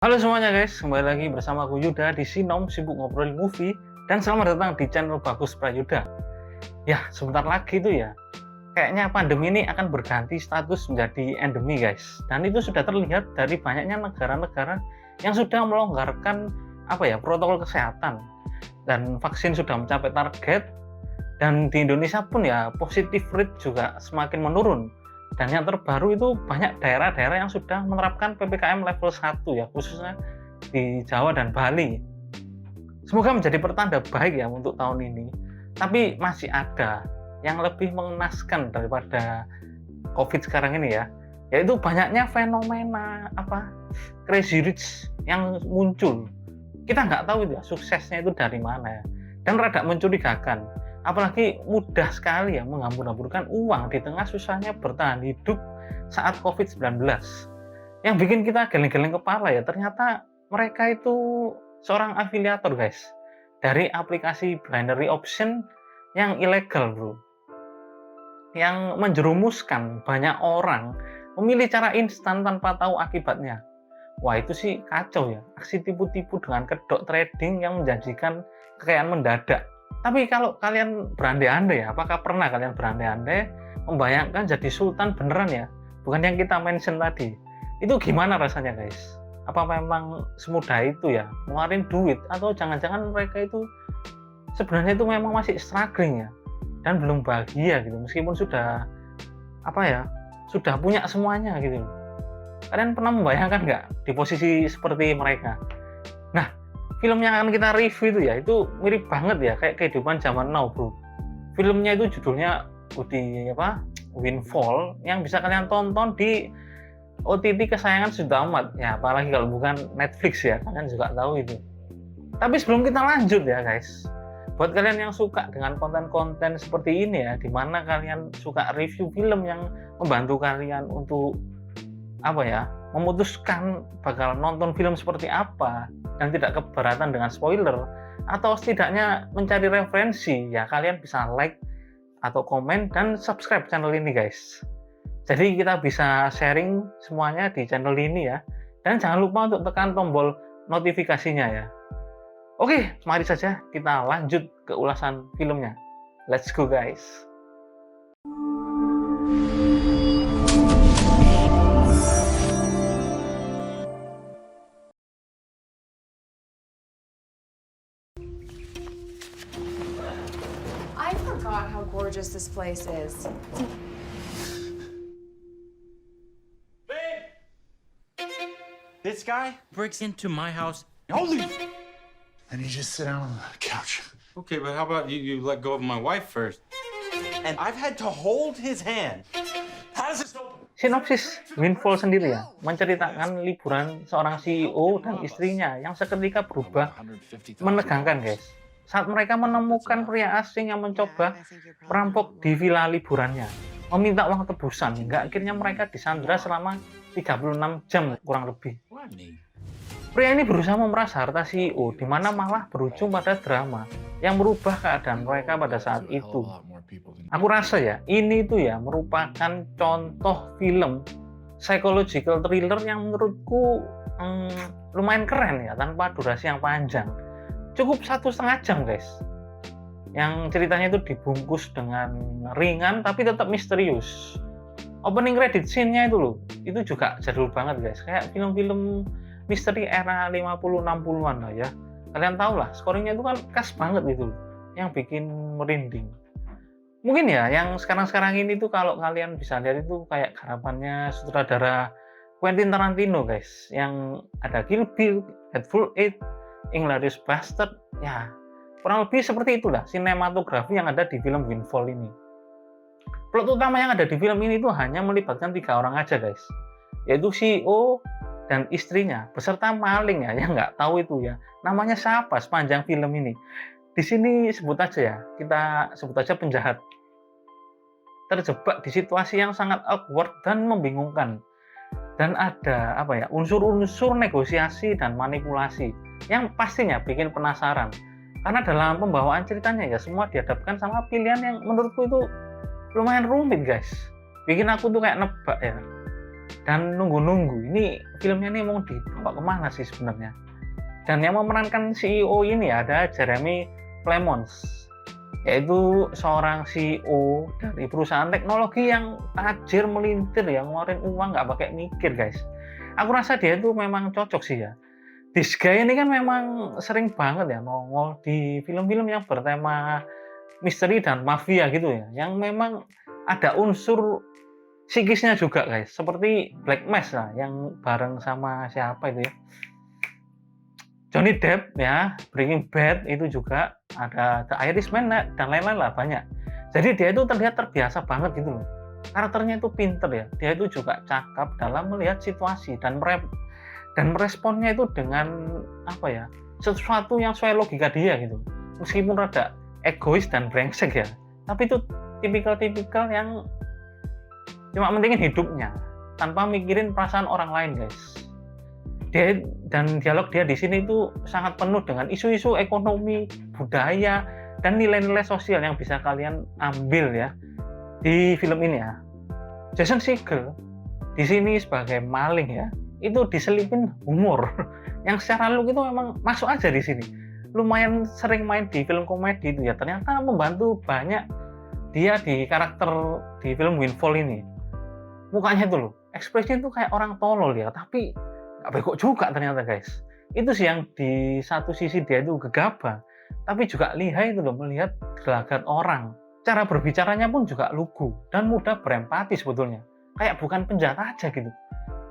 Halo semuanya guys, kembali lagi bersama aku Yuda di Sinom Sibuk Ngobrolin Movie, dan selamat datang di channel Bagus Prayuda. Ya, sebentar lagi tuh ya, kayaknya pandemi ini akan berganti status menjadi endemi guys. Dan itu sudah terlihat dari banyaknya negara-negara yang sudah melonggarkan protokol kesehatan, dan vaksin sudah mencapai target. Dan di Indonesia pun ya positive rate juga semakin menurun. Dan yang terbaru itu banyak daerah-daerah yang sudah menerapkan PPKM level 1 ya, khususnya di Jawa dan Bali. Semoga menjadi pertanda baik ya untuk tahun ini. Tapi masih ada yang lebih mengenaskan daripada COVID sekarang ini ya, yaitu banyaknya fenomena Crazy Rich yang muncul. Kita nggak tahu itu ya suksesnya itu dari mana ya, dan rada mencurigakan. Apalagi mudah sekali ya menghambur-hamburkan uang di tengah susahnya bertahan hidup saat COVID-19. Yang bikin kita geleng-geleng kepala ya, ternyata mereka itu seorang afiliator guys, dari aplikasi binary option yang ilegal bro, yang menjerumuskan banyak orang memilih cara instan tanpa tahu akibatnya. Wah itu sih kacau ya, aksi tipu-tipu dengan kedok trading yang menjanjikan kekayaan mendadak. Tapi kalau kalian berandai-andai ya, apakah pernah kalian berandai-andai membayangkan jadi sultan beneran ya, bukan yang kita mention tadi? Itu gimana rasanya guys? Apa memang semudah itu ya ngeluarin duit, atau jangan-jangan mereka itu sebenarnya itu memang masih struggling ya, dan belum bahagia gitu, meskipun sudah sudah punya semuanya gitu. Kalian pernah membayangkan nggak di posisi seperti mereka? Nah, film yang akan kita review itu ya, itu mirip banget ya kayak kehidupan zaman now bro. Filmnya itu judulnya Windfall, yang bisa kalian tonton di OTT kesayangan sudah amat ya, apalagi kalau bukan Netflix ya, kalian juga tahu itu. Tapi sebelum kita lanjut ya guys, buat kalian yang suka dengan konten-konten seperti ini ya, dimana kalian suka review film yang membantu kalian untuk memutuskan bakal nonton film seperti apa dan tidak keberatan dengan spoiler, atau setidaknya mencari referensi ya, kalian bisa like atau komen dan subscribe channel ini guys. Jadi kita bisa sharing semuanya di channel ini ya, dan jangan lupa untuk tekan tombol notifikasinya ya. Oke, mari saja kita lanjut ke ulasan filmnya. Let's go guys. I forgot how gorgeous this place is. Babe! This guy breaks into my house. I'll leave. And you just sit down on the couch. Okay, but how about you let go of my wife first? And I've had to hold his hand. How does this open? Sinopsis Windfall sendiri ya, menceritakan liburan seorang CEO dan istrinya yang seketika berubah menegangkan guys, saat mereka menemukan pria asing yang mencoba merampok di villa liburannya, meminta uang tebusan, hingga akhirnya mereka disandra selama 36 jam kurang lebih. Pria ini berusaha memeras harta CEO, di mana malah berujung pada drama yang merubah keadaan mereka pada saat itu. Aku rasa ya, ini tuh ya merupakan contoh film psychological thriller yang menurutku lumayan keren ya, tanpa durasi yang panjang. Cukup 1,5 jam guys, yang ceritanya itu dibungkus dengan ringan tapi tetap misterius. Opening credit scene-nya itu loh, itu juga jadul banget guys, kayak film-film misteri era 50-60an lah ya. Kalian tahu lah, scoringnya itu kan khas banget gitu, yang bikin merinding. Mungkin ya yang sekarang-sekarang ini tuh kalau kalian bisa lihat itu kayak garapannya sutradara Quentin Tarantino guys, yang ada Kill Bill, Hateful Eight, Inglourious Basterds, ya kurang lebih seperti itulah sinematografi yang ada di film Windfall ini. Plot utama yang ada di film ini tuh hanya melibatkan 3 orang aja guys, yaitu CEO dan istrinya beserta maling ya, yang nggak tahu itu ya namanya siapa sepanjang film ini. Di sini sebut aja ya, kita sebut aja penjahat, terjebak di situasi yang sangat awkward dan membingungkan, dan ada unsur-unsur negosiasi dan manipulasi yang pastinya bikin penasaran, karena dalam pembawaan ceritanya ya semua dihadapkan sama pilihan yang menurutku itu lumayan rumit guys, bikin aku tuh kayak nebak ya. dan nunggu-nunggu ini filmnya nih mau dibawa kemana sih sebenarnya. Dan yang memerankan CEO ini ada Jeremy Clemons, yaitu seorang CEO dari perusahaan teknologi yang tajir melintir, yang ngeluarin uang nggak pakai mikir guys. Aku rasa dia itu memang cocok sih ya. This guy ini kan memang sering banget ya nongol di film-film yang bertema misteri dan mafia gitu ya, yang memang ada unsur psikisnya juga guys, seperti Black Mass lah yang bareng sama siapa itu ya, Johnny Depp ya, Breaking Bad itu juga ada, The Irishman dan lain-lain lah, banyak. Jadi dia itu terlihat terbiasa banget gitu loh, karakternya itu pinter ya, dia itu juga cakap dalam melihat situasi dan meresponnya itu dengan apa ya, sesuatu yang sesuai logika dia gitu, meskipun rada egois dan brengsek ya, tapi itu tipikal yang cuma mentingin hidupnya tanpa mikirin perasaan orang lain guys. Dia dan dialog dia di sini itu sangat penuh dengan isu-isu ekonomi, budaya, dan nilai-nilai sosial yang bisa kalian ambil ya di film ini ya. Jason Segel di sini sebagai maling ya, itu diselipin humor yang secara look itu memang masuk aja di sini. Lumayan sering main di film komedi itu ya, ternyata membantu banyak dia di karakter di film Windfall ini. Mukanya itu loh, ekspresinya itu kayak orang tolol ya, tapi nggak bego juga ternyata guys. Itu sih yang di satu sisi dia itu gegabah, tapi juga lihai itu loh melihat gelagat orang. Cara berbicaranya pun juga lugu dan mudah berempati sebetulnya. Kayak bukan penjahat aja gitu.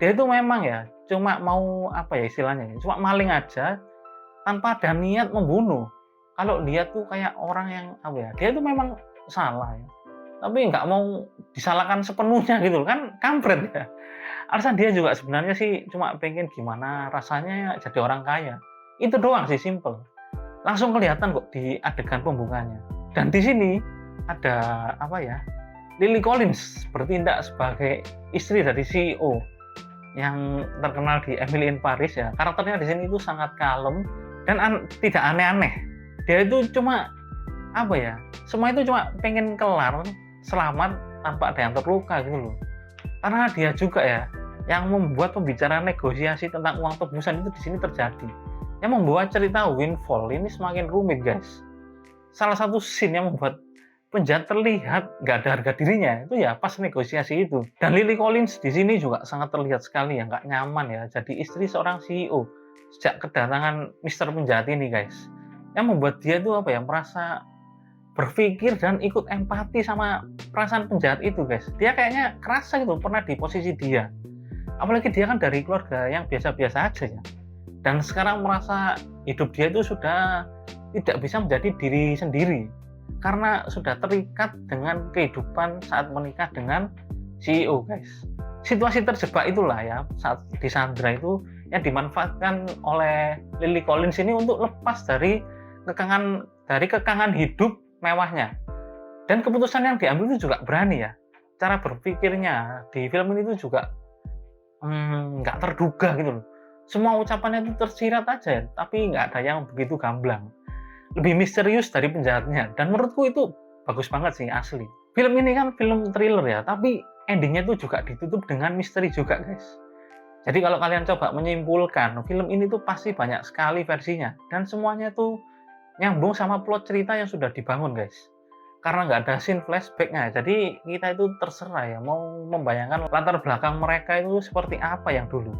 Dia itu memang ya cuma mau apa ya istilahnya, cuma maling aja tanpa ada niat membunuh. Kalau dia tuh kayak orang yang apa ya, dia itu memang salah ya, tapi nggak mau disalahkan sepenuhnya gitu kan, kampret ya. Alasan dia juga sebenarnya sih cuma pengen gimana rasanya jadi orang kaya. Itu doang sih, simple. Langsung kelihatan kok di adegan pembukaannya. Dan di sini ada apa ya, Lily Collins bertindak sebagai istri dari CEO yang terkenal di Emily in Paris ya. Karakternya di sini itu sangat kalem dan tidak aneh-aneh. Dia itu cuma apa ya, semua itu cuma pengen kelar, selamat tanpa ada yang terluka gitu loh. Karena dia juga ya yang membuat pembicaraan negosiasi tentang uang tebusan itu di sini terjadi, yang membuat cerita Windfall ini semakin rumit guys. Salah satu scene yang membuat penjahat terlihat nggak ada harga dirinya itu ya pas negosiasi itu. Dan Lily Collins di sini juga sangat terlihat sekali ya nggak nyaman ya jadi istri seorang CEO sejak kedatangan Mr. Penjahat ini guys, yang membuat dia itu apa ya, merasa berpikir dan ikut empati sama perasaan penjahat itu guys. Dia kayaknya kerasa gitu pernah di posisi dia, apalagi dia kan dari keluarga yang biasa-biasa aja ya, dan sekarang merasa hidup dia itu sudah tidak bisa menjadi diri sendiri karena sudah terikat dengan kehidupan saat menikah dengan CEO guys. Situasi terjebak itulah ya saat disandra itu yang dimanfaatkan oleh Lily Collins ini untuk lepas dari kekangan hidup mewahnya. Dan keputusan yang diambil itu juga berani ya. Cara berpikirnya di film ini itu juga nggak terduga gitu loh. Semua ucapannya itu tersirat aja, tapi nggak ada yang begitu gamblang. Lebih misterius dari penjahatnya. Dan menurutku itu bagus banget sih asli. Film ini kan film thriller ya, tapi endingnya itu juga ditutup dengan misteri juga guys. Jadi kalau kalian coba menyimpulkan, film ini tuh pasti banyak sekali versinya. Dan semuanya tuh nyambung sama plot cerita yang sudah dibangun guys. Karena nggak ada scene flashback-nya, jadi kita itu terserah ya mau membayangkan latar belakang mereka itu seperti apa yang dulu.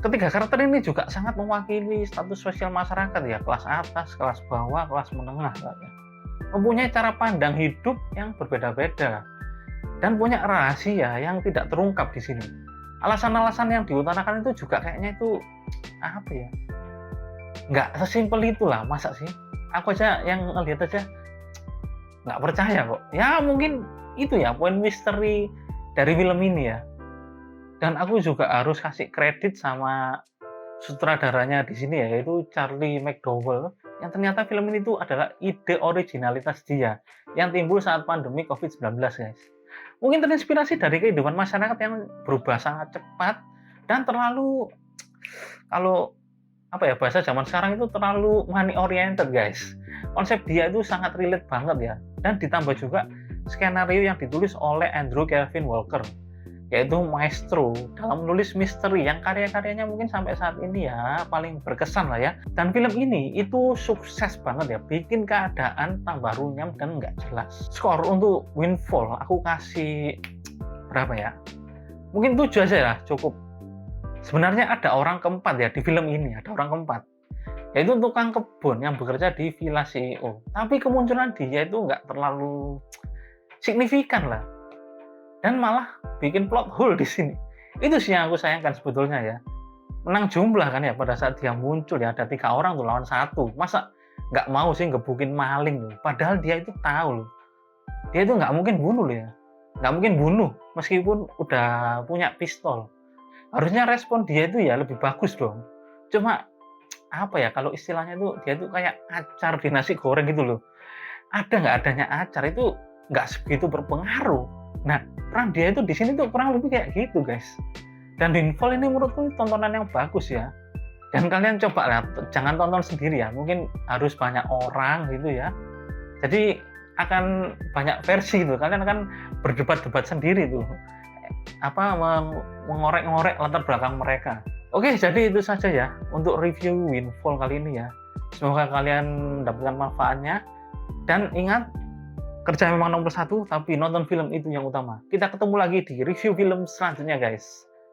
Ketiga karakter ini juga sangat mewakili status sosial masyarakat ya, kelas atas, kelas bawah, kelas menengah ya. Mempunyai cara pandang hidup yang berbeda-beda dan punya rahasia yang tidak terungkap di sini. Alasan-alasan yang diutarakan itu juga kayaknya itu apa ya, nggak sesimpel itulah, masa sih? Aku aja yang ngeliat aja nggak percaya kok. Ya mungkin itu ya poin misteri dari film ini ya. Dan aku juga harus kasih kredit sama sutradaranya di sini ya, yaitu Charlie McDowell, yang ternyata film ini tuh adalah ide originalitas dia yang timbul saat pandemi COVID-19 guys. Mungkin terinspirasi dari kehidupan masyarakat yang berubah sangat cepat dan terlalu, kalau apa ya bahasa zaman sekarang itu terlalu money oriented guys. Konsep dia itu sangat relate banget ya, dan ditambah juga skenario yang ditulis oleh Andrew Kevin Walker. yaitu maestro dalam menulis misteri yang karya-karyanya mungkin sampai saat ini ya paling berkesan lah ya. Dan film ini itu sukses banget ya, bikin keadaan tambah runyam dan nggak jelas. Skor untuk Windfall aku kasih berapa ya? Mungkin 7 aja lah, cukup. Sebenarnya ada orang keempat ya di film ini, ada orang keempat, yaitu tukang kebun yang bekerja di Villa CEO. Tapi kemunculan dia itu nggak terlalu signifikan lah, dan malah bikin plot hole di sini. Itu sih yang aku sayangkan sebetulnya ya. Menang jumlah kan ya pada saat dia muncul ya, ada 3 orang tuh lawan 1. Masa nggak mau sih ngebukin maling loh? Padahal dia itu tahu loh, dia itu nggak mungkin bunuh loh ya, nggak mungkin bunuh meskipun udah punya pistol. Harusnya respon dia itu ya lebih bagus dong. Cuma apa ya, kalau istilahnya itu dia itu kayak acar di nasi goreng gitu loh. Ada nggak adanya acar itu nggak segitu berpengaruh. Nah, peran dia itu di sini tuh kurang lebih kayak gitu guys. Dan Windfall ini menurutku tontonan yang bagus ya. Dan kalian coba lah, jangan tonton sendiri ya. Mungkin harus banyak orang gitu ya. Jadi akan banyak versi tuh. Kalian akan berdebat-debat sendiri tuh. Mengorek-ngorek latar belakang mereka. Oke, jadi itu saja ya untuk review Windfall kali ini ya. Semoga kalian mendapatkan manfaatnya. Dan ingat, kerja memang nomor 1, tapi nonton film itu yang utama. Kita ketemu lagi di review film selanjutnya guys.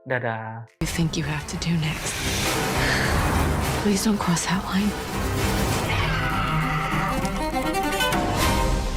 Dadah. You think you have to do next? Please don't cross that line.